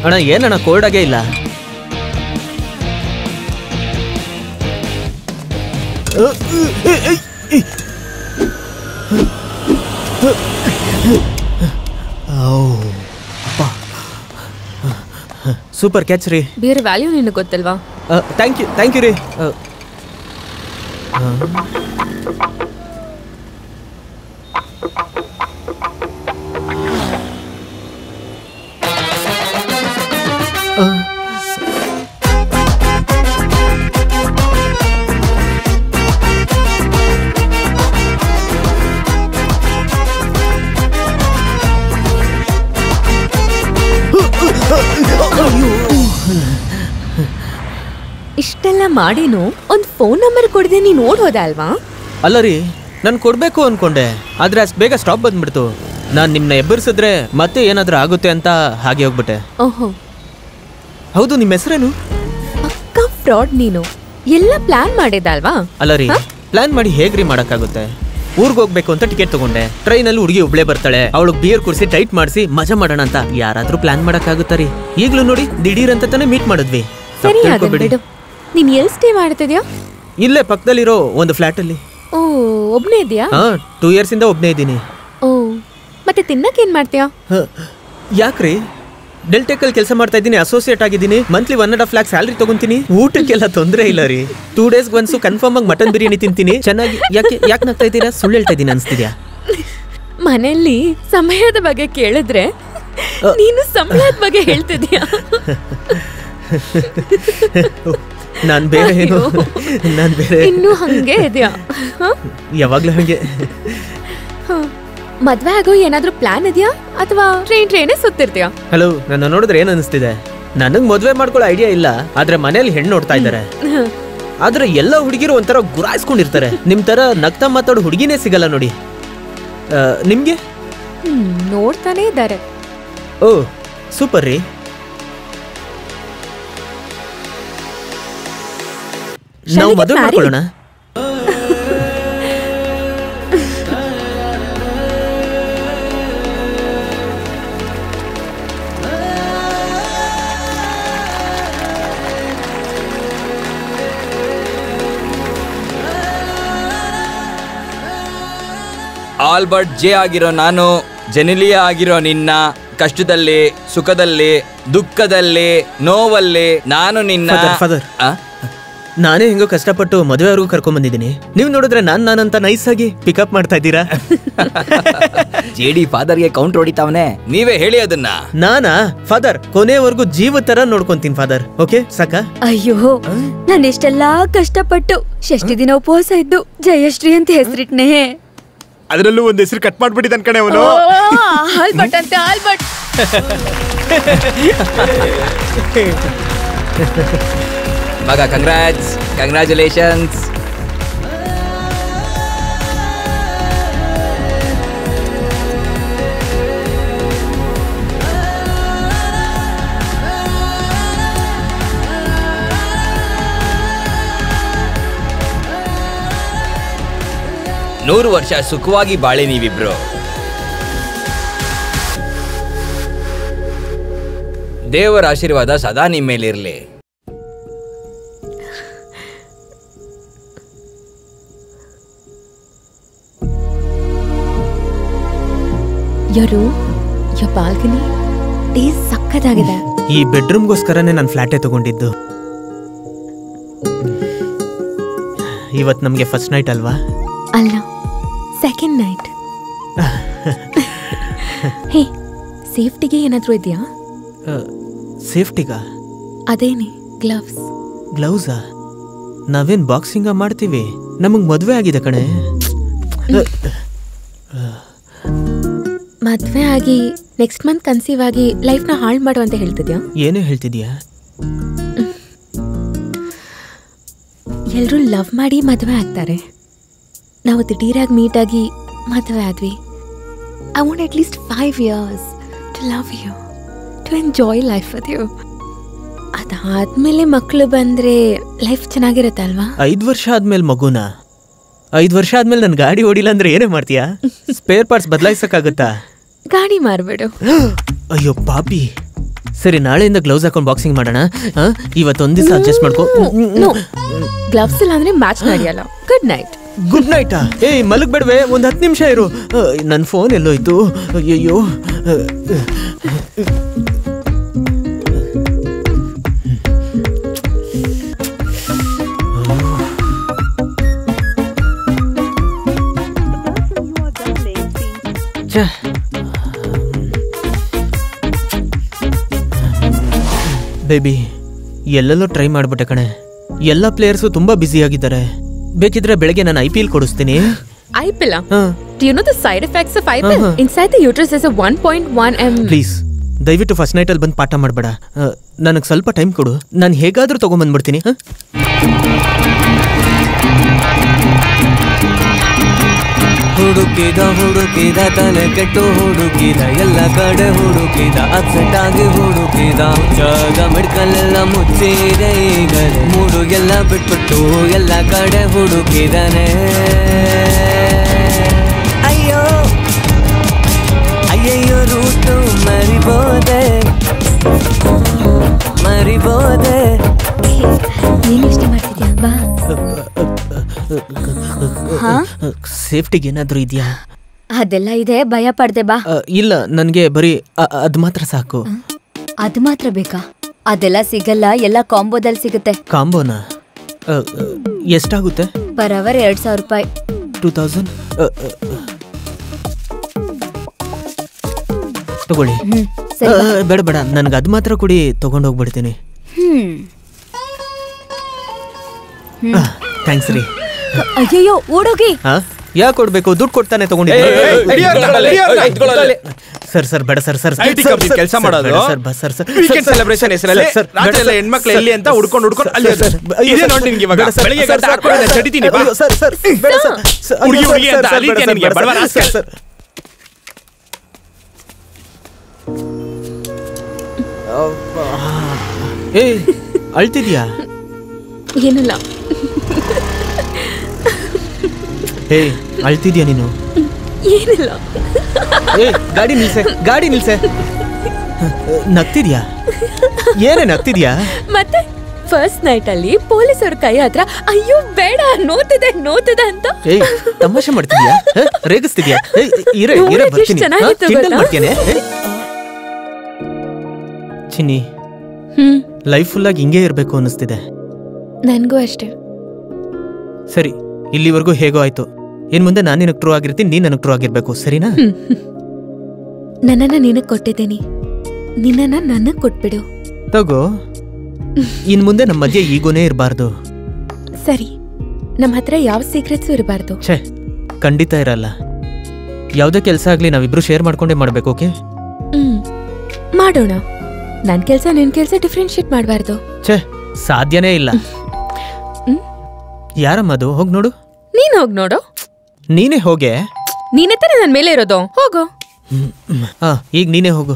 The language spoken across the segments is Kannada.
ಅಣ್ಣ ಏನಣ್ಣ ಕೋಲ್ಡಾಗೇ ಇಲ್ಲ. ಸೂಪರ್ ಕ್ಯಾಚ್ ರೀ. ಬೇರೆ ವ್ಯಾಲ್ಯೂ ನಿನಗೆ ಗೊತ್ತಲ್ವಾ? ಥ್ಯಾಂಕ್ ಯು ರೀ. ಇಷ್ಟೆಲ್ಲ ಮಾಡಿನೂ ಒಂದು ಫೋನ್ ನಂಬರ್ ಕೊಡದೆ ನೀನು ಓಡೋದ ಅಲ್ವಾ? ಅಲ್ಲ ರೀ, ನಾನು ಕೊಡಬೇಕು ಅನ್ಕೊಂಡೆ, ಆದರೆ ಅಷ್ಟು ಬೇಗ ಸ್ಟಾಪ್ ಬಂದ್ಬಿಡ್ತು. ನಾನು ನಿಮ್ಮನ್ನ ಎಬ್ಬರಿಸಿದ್ರೆ ಮತ್ತೆ ಏನಾದರೂ ಆಗುತ್ತೆ ಅಂತ ಹಾಗೆ ಹೋಗ್ಬಿಟ್ಟೆ. ಓಹೋ, ಹೌದು, ನಿಮ್ಮ ಹೆಸರೇನು? ಪಕ್ಕಾ ಫ್ರಾಡ್ ನೀನು. ಎಲ್ಲ ಪ್ಲಾನ್ ಮಾಡಿದಲ್ವಾ? ಅಲ್ಲ ರೀ, ಪ್ಲಾನ್ ಮಾಡಿ ಹೇಗ್ರಿ ಮಾಡೋಕ್ಕಾಗುತ್ತೆ? ಊರಿಗೆ ಹೋಗ್ಬೇಕು ಅಂತ ಟಿಕೆಟ್ ತಗೊಂಡೆ, ಟ್ರೈನಲ್ಲಿ ಹುಡುಗಿ ಒಬ್ಳೆ ಬರ್ತಾಳೆ, ಅವಳಿಗೆ ಬಿಯರ್ ಕುಡಿಸಿ ಟೈಟ್ ಮಾಡಿಸಿ ಮಜಾ ಮಾಡೋಣ ಅಂತ ಯಾರಾದ್ರೂ ಪ್ಲಾನ್ ಮಾಡೋಕ್ಕಾಗುತ್ತಾ ರೀ? ಈಗಲೂ ನೋಡಿ ದಿಢೀರ್ ಅಂತ ತಾನೇ ಮೀಟ್ ಮಾಡಿದ್ವಿ. ಸರಿ, ಅದನ್ನ ಬಿಡು. ನೀನು ಎಲ್ಲಿ ಸ್ಟೇ ಮಾಡ್ತಿದ್ಯಾ? ಇಲ್ಲೇ ಪಕ್ಕದಲ್ಲಿರೋ ಒಂದು ಫ್ಲಾಟಲ್ಲಿ. ಓ, ಒಬ್ನೇ ಇದೆಯಾ? 2 years ಇಂದ ಒಬ್ನೇ ಇದ್ದೀನಿ. ಓ, ಮತ್ತೆ ತಿನ್ನಕ್ಕೆ ಏನ್ ಮಾಡ್ತೀಯಾ? ಯಾಕ್ರಿ? ಡೆಲ್ಟೆಕಲ್ಲಿ ಕೆಲಸ ಮಾಡ್ತಾ ಇದ್ದೀನಿ, ಅಸೋಸಿಯೇಟ್ ಆಗಿದ್ದೀನಿ, ಮಂತ್ಲಿ 1.5 lakh ಸ್ಯಾಲ್ರಿ ತಗೊಂತೀನಿ. ಊಟಕ್ಕೆಲ್ಲ ತೊಂದರೆ ಇಲ್ಲ ರೀ. 2 days ಒನ್ಸು ಕನ್ಫರ್ಮ್ ಆಗಿ ಮಟನ್ ಬಿರಿಯಾನಿ ತಿಂತೀನಿ. ಚೆನ್ನಾಗಿ. ಯಾಕೆ ನಗ್ತಾ ಇದ್ದೀರಾ? ಸುಳ್ಳು ಹೇಳ್ತಾ ಇದ್ದೀನಿ ಅನ್ಸ್ತಿದ್ಯಾ? ಮನೆಯಲ್ಲಿ ಸಮಯದ ಬಗ್ಗೆ ಕೇಳಿದ್ರೆ ನೀನು ಸಮಯದ ಬಗ್ಗೆ ಹೇಳ್ತಿದ್ಯಾ? ನಾನು ಬೇರೆ ಏನು, ನಾನು ಬೇರೆ. ಇನ್ನು ಹಂಗೆ ಇದೆಯಾ? ಯಾವಾಗ್ಲೂ ಹಂಗೆ. ಮದ್ವೆ ಆಗೋ ಏನಾದ್ರೂ ಪ್ಲಾನ್ ಇದೆಯಾ ಅಥವಾ ಟ್ರೈನೇ ಸುತ್ತಿರ್ತೀಯಾ? ಹಲೋ, ನನ್ನ ನೋಡಿದ್ರೆ ಏನ್ ಅನಿಸ್ತಿದೆ? ನನಗ್ ಮದ್ವೆ ಮಾಡ್ಕೊಳ್ಳೋ ಐಡಿಯಾ ಇಲ್ಲ, ಆದ್ರೆ ಮನೇಲಿ ಹೆಣ್ಣು ನೋಡ್ತಾ ಇದ್ದಾರೆ. ಆದ್ರೆ ಎಲ್ಲ ಹುಡುಗಿರು ಒಂಥರ ಗುರಾಯಿಸ್ಕೊಂಡಿರ್ತಾರೆ. ನಿಮ್ ತರ ನಗ್ತಾ ಮಾತಾಡೋ ಹುಡುಗಿನೇ ಸಿಗಲ್ಲ ನೋಡಿ. ನಿಮ್ಗೆ? ನೋಡ್ತಾನೆ ಇದ್ದಾರೆ. ಓ, ಸೂಪರ್ ರೀ. ನಾವು ಮದುವೆ ಮಾಡ್ಕೊಳ್ಳೋಣ. ಆಲ್ಬರ್ಟ್ ಜೆ ಆಗಿರೋ ನಾನು, ಜೆನಿಲಿಯಾ ಆಗಿರೋ ನಿನ್ನ, ಕಷ್ಟದಲ್ಲಿ, ಸುಖದಲ್ಲಿ, ದುಃಖದಲ್ಲಿ, ನೋವಲ್ಲಿ ನಾನು ನಿನ್ನ. ಫಾದರ್, ನಾನೇ ಹೆಂಗೋ ಕಷ್ಟಪಟ್ಟು ಮದುವೆವರೆಗೂ ಕರ್ಕೊಂಡ್ ಬಂದಿದ್ದೀನಿ. ನೀವು ನೋಡಿದ್ರೆ ನಾನಂತ ನೈಸ್ ಆಗಿ ಪಿಕಪ್ ಮಾಡ್ತಾ ಇದ್ದೀರಾ. ಜೆಡಿ ಫಾದರ್ಗೆ ಕೌಂಟರ್ ಹೊಡಿತಾವನೆ, ನೀವೇ ಹೇಳಿ ಅದನ್ನ. ನಾನಾ? ಫಾದರ್, ಕೊನೆವರೆಗೂ ಜೀವ ತರ ನೋಡ್ಕೊಂತೀನಿ ಫಾದರ್. ಓಕೆ ಸಾಕ? ಅಯ್ಯೋ, ನಾನು ಎಷ್ಟೆಲ್ಲಾ ಕಷ್ಟಪಟ್ಟು ಷಷ್ಠಿ ದಿನ ಉಪವಾಸ ಇದ್ದು ಜಯಶ್ರೀ ಅಂತ ಹೆಸರಿಟ್ನೆ. ಅದರಲ್ಲೂ ಒಂದು ಹೆಸರು ಕಟ್ ಮಾಡ್ಬಿಟ್ಟಿದ್ದಾನೆ ಕಣೆ ಅವನು. ಆಲ್ಬರ್ಟ್ ಅಂತ. ಆಲ್ಬರ್ಟ್ ಮಗ, ಕಂಗ್ರಾಚುಲೇಷನ್ಸ್. ನೂರು ವರ್ಷ ಸುಖವಾಗಿ ಬಾಳಿ ನೀವಿಬ್ರು. ದೇವರ ಆಶೀರ್ವಾದ ಸದಾ ನಿಮ್ಮ ಮೇಲಿರಲಿ. your balcony is ಸಕ್ಕತ್ತಾಗಿದೆ. ಈ ಬೆಡ್ರೂಮ್ಗೋಸ್ಕರನೇ ನಾನು ಫ್ಲಾಟೇ ತಗೊಂಡಿದ್ದು. ಇವತ್ತು ನಮಗೆ ಫಸ್ಟ್ ನೈಟ್ ಅಲ್ವಾ? ಅಲ್ಲ, ಸೆಕೆಂಡ್ ನೈಟ್. ಹೇ, ಸೇಫ್ಟಿಗೆ ಏನಾದರೂ ಇದೆಯಾ? ಸೇಫ್ಟಿಗಾ? ಅದೇನೆ, ಗ್ಲವ್ಸ್. ಗ್ಲೌಸಾ? ನಾವೇನ್ ಬಾಕ್ಸಿಂಗ ಮಾಡ್ತೀವಿ? ನಮಗ್ ಮದುವೆ ಆಗಿದೆ ಕಣೆ. ಮದುವೆ ಆಗಿ ನೆಕ್ಸ್ಟ್ ಮಂತ್ ಕನ್ಸೀವ್ ಆಗಿ ಲೈಫ್ನ ಹಾಳು ಮಾಡು ಅಂತ ಹೇಳ್ತಿದ್ಯಾ? ಏನೇ ಹೇಳ್ತಿದ್ಯಾ? ಎಲ್ಲರೂ ಲವ್ ಮಾಡಿ ಮದುವೆ ಆಗ್ತಾರೆ. ನಾವು ದಿಢೀರಾಗಿ ಮೀಟ್ ಆಗಿ ಮದುವೆ ಆದ್ವಿ. I want at least 5 years to love you, to enjoy life with you. ಅದಾದ್ಮೇಲೆ ಮಕ್ಕಳು ಬಂದ್ರೆ ಲೈಫ್ ಚೆನ್ನಾಗಿರುತ್ತೆ ಅಲ್ವಾ? 5 ವರ್ಷ ಆದ್ಮೇಲೆ ಮಗುನ? 5 ವರ್ಷ ಆದ್ಮೇಲೆ ನನ್ ಗಾಡಿ ಓಡಿಲ್ಲ ಅಂದ್ರೆ ಏನೇ ಮಾಡ್ತೀಯಾ? ಸ್ಪೇರ್ ಪಾರ್ಟ್ಸ್ ಬದಲಾಯಿಸಕ್ಕಾಗತ್ತಾ? ಗಾಡಿ ಮಾರ್ಬಿಡು. ಅಯ್ಯೋ ಪಾಪಿ. ಸರಿ, ನಾಳೆಯಿಂದ ಗ್ಲೌಸ್ ಹಾಕೊಂಡು ಬಾಕ್ಸಿಂಗ್ ಮಾಡೋಣ. ಇವತ್ತೊಂದ್ ದಿವಸ ಅಡ್ಜಸ್ಟ್ ಮಾಡ್ಕೋ. ಗ್ಲವ್ಸ್ ಇಲ್ಲ ಅಂದ್ರೆ ಮ್ಯಾಚ್ ನಡೆಯಲ್ಲ. Good night. ಗುಡ್ ನೈಟಾ? ಏಯ್ ಮಲಗ್ಬೇಡ್ವೆ, ಒಂದ್ 10 ನಿಮಿಷ ಇರು. ನನ್ನ ಫೋನ್ ಎಲ್ಲೋಯ್ತು? ಅಯ್ಯಯ್ಯೋ. ಬೇಬಿ, ಎಲ್ಲೆಲ್ಲೋ ಟ್ರೈ ಮಾಡ್ಬಿಟ್ಟೆ ಕಣೆ. ಎಲ್ಲ ಪ್ಲೇಯರ್ಸು ತುಂಬಾ ಬ್ಯುಸಿ ಆಗಿದ್ದಾರೆ. ಬೇಕಿದ್ರೆ ಬೆಳಗ್ಗೆ ನಾನು IPL ಕೊಡಿಸ್ತೀನಿ. IPL? Do you know the side effects of IPL? Inside the uterus is a 1.1 m. Please ದಯವಿಟ್ಟು ಫಸ್ಟ್ ನೈಟ್ ಅಲ್ಲಿ ಬಂದು ಪಾಠ ಮಾಡಬೇಡ. ನನಗೆ ಸ್ವಲ್ಪ ಟೈಮ್ ಕೊಡು, ನಾನು ಹೇಗಾದ್ರೂ ತಗೊಂಡ್ಬಂದ್ಬಿಡ್ತೀನಿ. ಹುಡುಕಿದ ಹುಡುಕಿದ ತಲೆ ಕೆಟ್ಟು ಹುಡುಕಿದ ಎಲ್ಲ ಕಡೆ ಹುಡುಕಿದ ಅಪ್ಸೆಟ್ ಆಗಿ ಹುಡುಕಿದ ಜಾಗ ಮೆಡಿಕಲ್ ಎಲ್ಲ ಮುಚ್ಚಿದೆ ಈಗಲೇ ಮೂಡು ಎಲ್ಲ ಬಿಟ್ಬಿಟ್ಟು ಎಲ್ಲ ಕಡೆ ಹುಡುಕಿದನೆ. ಅಯ್ಯೋ ಅಯ್ಯಯ್ಯೋ ರೂಟು ಮರಿಬೋದೆ ಮರಿಬೋದೆ. ನೀನು ಇಷ್ಟ ಮಾಡ್ತಿದ್ಯಾ? ಬಾ. ಸೇಫ್ಟಿಗೆ ಏನಾದ್ರೂ ಇದೆಯಾ? ಅದೆಲ್ಲ ಇದೆ, ಭಯ ಪಡ್ದೆ ಬಾ. ಇಲ್ಲ, ನನಗೆ ಬರೀ ಅದು ಮಾತ್ರ ಸಾಕು. ಅದು ಮಾತ್ರ ಬೇಕಾ? ಅದೆಲ್ಲ ಸಿಗಲ್ಲ, ಎಲ್ಲ ಕಾಂಬೋದಲ್ಲಿ ಸಿಗುತ್ತೆ. ಕಾಂಬೋನಾ? ಎಷ್ಟಾಗುತ್ತೆ? ಪರ್ ಅವರ್ 2000 ರೂಪಾಯಿ. 2000 ತಗೊಳ್ಳಿ. ಬೇಡ ಬೇಡ, ನನಗೆ ಅದು ಮಾತ್ರ ಕೊಡಿ, ತಗೊಂಡೋಗ್ಬಿಡ್ತೀನಿ. ಥ್ಯಾಂಕ್ಸ್ ರೀ. ಅಯ್ಯಯ್ಯೋ, ಓಡೋಗಿ. ಯಾಕೆ ಕೊಡ್ಬೇಕು? ದುಡ್ಡು ಕೊಡ್ತಾನೆ ತಗೊಂಡಿದ್ದೀನಿ. ಸರ್ ಬೇಡ ಸರ್. ಕೆಲಸ ಮಾಡೋದು ಸರ್ ವೀಕೆಂಡ್ ಸೆಲೆಬ್ರೇಷನ್ ಹೆಸರಲ್ಲಿ ರಾತ್ರಿ ಎಲ್ಲ ಹೆಣ್ಮಕ್ಳು ಎಲ್ಲಿ ಅಂತ ಹುಡ್ಕೊಂಡು ಅಲ್ಲಿ ಇದೆ ನೋಡಿ ನಿನಗೆ. ಇವಾಗ ಬೆಳಿಗ್ಗೆ ಗಂಟೆ ಹಾಕೊಂಡು ಚಡಿತೀನಿ. ಹುಡುಗಿ ಅಂತ ಅಲ್ಲಿಗೆ ನಿನಗೆ ಬಡವರ ಸರ್. ಏಯ್, ಅಳ್ತಿದ್ಯಾ? ಏನಿಲ್ಲ. ಏಯ್, ಅಳ್ತಿದ್ಯಾ ನೀನು? ಏನಿಲ್ಲ. ಏಯ್, ಗಾಡಿ ನಿಲ್ಸೆ. ನಗ್ತಿದ್ಯಾ? ಏನೇ ನಗ್ತಿದ್ಯಾ? ಮತ್ತೆ ಫಸ್ಟ್ ನೈಟ್ ಅಲ್ಲಿ ಪೊಲೀಸರ ಕೈ ಹತ್ರ ಅಯ್ಯೋ ಬೇಡ ನೋತಿದೆ ಅಂತ. ಏಯ್, ತಮಾಷೆ ಮಾಡ್ತಿದ್ಯಾ? ರೇಗಿಸ್ತಿದ್ಯಾ? ಇರೇ ಬರ್ತೀನಿ. ಮಾಡ್ತೇನೆ ಚಿನ್ನಿ. ಲೈಫ್ ಫುಲ್ ಆಗಿ ಹಿಂಗೆ ಇರ್ಬೇಕು ಅನ್ನಿಸ್ತಿದೆ. ನನ್ಗೂ ಅಷ್ಟೇ. ಸರಿ, ಇಲ್ಲಿವರೆಗೂ ಹೇಗೋ ಆಯ್ತು. ಇನ್ ಮುಂದೆ ನಾನು ನಿನಗೆ ಟ್ರೂ ಆಗಿರ್ತೀನಿ, ನೀನ್ ನನಗೆ ಟ್ರೂ ಆಗಿರ್ಬೇಕು, ಸರಿನಾ? ನನ್ನನ್ನ ನಿನಗ್ ಕೊಟ್ಟಿದ್ದೀನಿ, ನಿನ್ನನ್ನ ನನಗ್ ಕೊಟ್ಬಿಡು. ತಗೋ. ಇನ್ ಮುಂದೆ ನಮ್ಮ ಮಧ್ಯೆ ಈಗೋನೇ ಇರಬಾರ್ದು. ಸರಿ, ನಮ್ಮ ಹತ್ರ ಯಾವ ಸೀಕ್ರೆಟ್ಸು ಇರಬಾರ್ದು. ಛೇ, ಖಂಡಿತ ಇರಲ್ಲ. ಯಾವ್ದೇ ಕೆಲಸ ಆಗ್ಲಿ ನಾವಿಬ್ರು ಶೇರ್ ಮಾಡ್ಕೊಂಡೇ ಮಾಡ್ಬೇಕು. ಓಕೆ, ಮಾಡೋಣ. ನನ್ ಕೆಲ್ಸ ನಿನ್ ಕೆಲ್ಸ ಡಿಫ್ರೆನ್ಶಿಯೇಟ್ ಮಾಡಬಾರ್ದು. ಛೇ, ಸಾಧ್ಯನೇ ಇಲ್ಲ. ಯಾರಮ್ಮದು? ಹೋಗ್ ನೋಡು. ನೀನ್ ಹೋಗ್ ನೋಡು. ನೀನೇ ಹೋಗೆ. ನೀನೇ ತಾನೆ ನನ್ ಮೇಲೆ ಇರೋದು. ಹೋಗು. ಈಗ ನೀನೇ ಹೋಗು.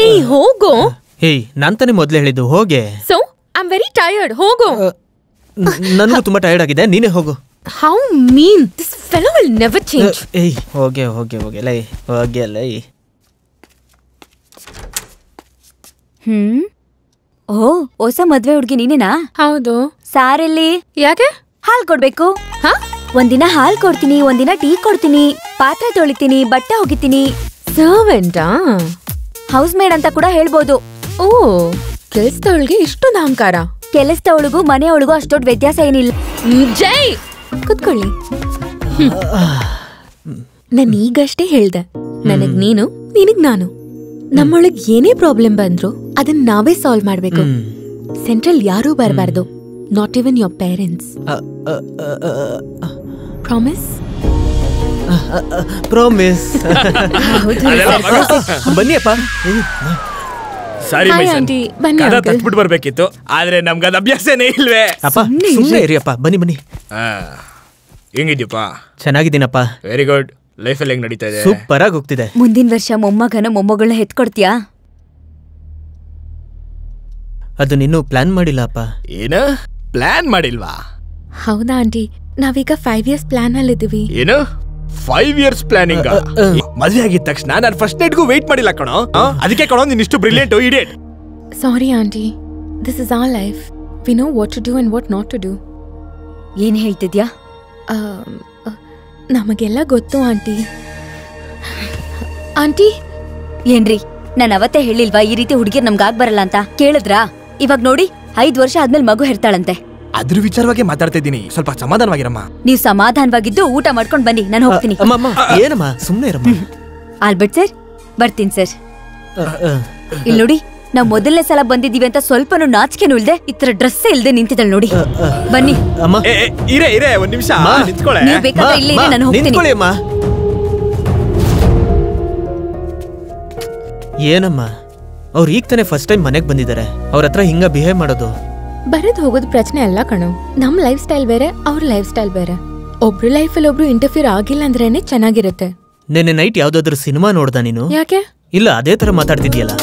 ಏಯ್, ಹೋಗು. ಏಯ್, ನಾನ್ ತಾನೇ ಮೊದ್ಲು ಹೇಳಿದ್ದು ಹೋಗೆ. So I am very tired. ಹೋಗು. ನನಗೂ ತುಂಬಾ ಟಯರ್ಡ್ ಆಗಿದೆ, ನೀನೇ ಹೋಗು. How mean, this fellow will never change. ಏಯ್, ಹೋಗೆ ಲೈ, ಹೋಗೆ ಲೈ. ಓ, ಹೊಸ ಮದ್ವೆ ಹುಡ್ಗಿ ನೀನೇನಾ? ಹೌದು. ಸಾರಲ್ಲಿ ಯಾಕೆ? ಹಾಲ್ ಕೊಡ್ಬೇಕು. ಒಂದಿನ ಹಾಲ್ ಕೊಡ್ತೀನಿ, ಒಂದಿನ ಟೀ ಕೊಡ್ತೀನಿ, ಪಾತ್ರೆ ತೊಳಿತೀನಿ, ಬಟ್ಟೆ ಒಗಿತೀನಿ. ಸರ್ವೆಂಟಾ? ಹೌಸ್ ಮೇಡ್ ಅಂತ ಕೂಡ ಹೇಳ್ಬೋದು. ಓ, ಕೆಲ್ಸದವಳಿಗೆ ಇಷ್ಟೊಂದು ಅಹಂಕಾರ. ಕೆಲಸದವಳಿಗೂ ಮನೆಯೊಳಗೂ ಅಷ್ಟೊಂದು ವ್ಯತ್ಯಾಸ ಏನಿಲ್ಲ. ಜೈ, ಕುತ್ಕೊಳ್ಳಿ. ನಾನು ಈಗಷ್ಟೇ ಹೇಳ್ದೆ, ನನಗ್ ನೀನು, ನಿನಗ್ ನಾನು. ನಮ್ಮೊಳಗ್ ಏನೇ ಪ್ರಾಬ್ಲಮ್ ಬಂದ್ರು ಅದನ್ನ ನಾವೇ ಸಾಲ್ವ್ ಮಾಡ್ಬೇಕು. ಸೆಂಟ್ರಲ್ ಯಾರೂ ಬರಬಾರ್ದು, not even your parents. Promise? Promise. ಬನ್ನಿಯಪ್ಪ. ಸಾರಿ ಆಂಟಿ, ಬನ್ನಿ. ತಪ್ಪಿಟ್ಟು ಬರ್ಬೇಕಿತ್ತು, ಆದ್ರೆ ನಮ್ಗೆ ಅದು ಅಭ್ಯಾಸನೇ ಇಲ್ವೇ. ಅಪ್ಪ ಸುಮ್ಮನೆ ಇರಿಯಪ್ಪ. ಬನ್ನಿ. ಹೆಂಗಿದ್ಯಪ್ಪ? ಚೆನ್ನಾಗಿದ್ದೀನಪ್ಪ. Very good. ಲೈಫಲ್ಲಿ ಹೆಂಗ್ ನಡೀತಾ ಇದೆ? ಸೂಪರ್ ಆಗಿ ಹೋಗ್ತಿದೆ. ಮುಂದಿನ ವರ್ಷ ಮೊಮ್ಮಗನ ಮೊಮ್ಮಗಳನ್ನ ಹೆತ್ಕೊಡ್ತೀಯಾ? ಅದು ಇನ್ನೂ ಪ್ಲಾನ್ ಮಾಡಿಲ್ಲ ಅಪ್ಪ. ಏನ ಪ್ಲಾನ್ ಮಾಡಿಲ್ವಾ? ಹೌದಾ ಆಂಟಿ, ನಾವೀಗ 5 years ಪ್ಲಾನ್ ಅಲ್ಲಿ ಇದೀವಿ. ಏನು 5 years ಪ್ಲಾನಿಂಗ್? ಮದುವೆ ಆಗಿದ ತಕ್ಷಣ ನಾನು ಫಸ್ಟ್ ನೈಟ್ಗೂ ವೇಟ್ ಮಾಡಿಲ್ಲ ಕಣೋ. ಅದಕ್ಕೆ ಕಣೋ ನೀನ್ ಇಷ್ಟು brilliant idiot. Sorry aunty, this is our life. We know what to do and what not to do. ಏನ್ ಹೇಳ್ತಿದ್ಯಾ? ನಮಗೆಲ್ಲ ಗೊತ್ತು ಆಂಟಿ. ಆಂಟಿ ಏನ್ರಿ, ನಾನು ಅವತ್ತೇ ಹೇಳಿಲ್ವಾ ಈ ರೀತಿ ಹುಡುಗಿರ್ ನಮ್ಗಾಗ್ ಬರಲ್ಲ ಅಂತ? ಕೇಳಿದ್ರಾ? ಇವಾಗ ನೋಡಿ 5 ವರ್ಷ ಆದ್ಮೇಲೆ ಮಗು ಹೆರ್ತಾಳಂತೆ. ಅದ್ರ ವಿಚಾರವಾಗಿ ಮಾತಾಡ್ತಾ ಇದ್ದೀನಿ, ಸ್ವಲ್ಪ ಸಮಾಧಾನವಾಗಿರಮ್ಮ. ನೀವ್ ಸಮಾಧಾನವಾಗಿದ್ದು ಊಟ ಮಾಡ್ಕೊಂಡ್ ಬನ್ನಿ, ನಾನು ಹೋಗ್ತೀನಿ. ಏನಮ್ಮ ಸುಮ್ನೆ ಇರಮ್ಮ. ಆಲ್ಬರ್ಟ್ ಸರ್, ಬರ್ತೀನಿ ಸರ್. ಇಲ್ಲಿ ನೋಡಿ, ನಾವ್ ಮೊದಲನೇ ಸಲ ಬಂದಿದೀವಿ ಅಂತ ಸ್ವಲ್ಪನೂ ನಾಚಿಕೆನೂ ಇಲ್ದೆ ಇತರ ಡ್ರೆಸ್ ಇಲ್ದೆ ನಿಂತಿದ್ದಾಳೆ ನೋಡಿ. ಬನ್ನಿ. ಇರೇ ಒಂದ್ ನಿಮಿಷ ನಿಂತ್ಕೊಳ್ಳೆ. ನೀವ್ ಬೇಕಾದ್ರೆ ಇಲ್ಲೇ ಇರಿ, ನಾನು ಹೋಗ್ತೀನಿ. ಏನಮ್ಮ, ಅವ್ರು ಈಗ ತಾನೇ ಫಸ್ಟ್ ಟೈಮ್ ಮನೆಗ್ ಬಂದಿದ್ದಾರೆ, ಅವ್ರ ಹತ್ರ ಹಿಂಗ ಬಿಹೇವ್ ಮಾಡೋದು? ಬರದ್ ಹೋಗೋದ್ ಪ್ರಶ್ನೆ ಅಲ್ಲ ಕಣೋ. ನಮ್ ಲೈಫ್ ಸ್ಟೈಲ್ ಬೇರೆ, ಅವ್ರ ಲೈಫ್ ಸ್ಟೈಲ್ ಬೇರೆ. ಒಬ್ರು ಲೈಫಲ್ಲಿ ಒಬ್ರು ಇಂಟರ್ಫಿಯರ್ ಆಗಿಲ್ಲ ಅಂದ್ರೇನೆ ಚೆನ್ನಾಗಿರುತ್ತೆ. ನೆನ್ನೆ ನೈಟ್ ಯಾವ್ದಾದ್ರು ಸಿನಿಮಾ ನೋಡ್ದ ನೀನು? ಯಾಕೆ? ಇಲ್ಲ, ಅದೇ ತರ ಮಾತಾಡ್ತಿದ್ಯಲ್ಲ.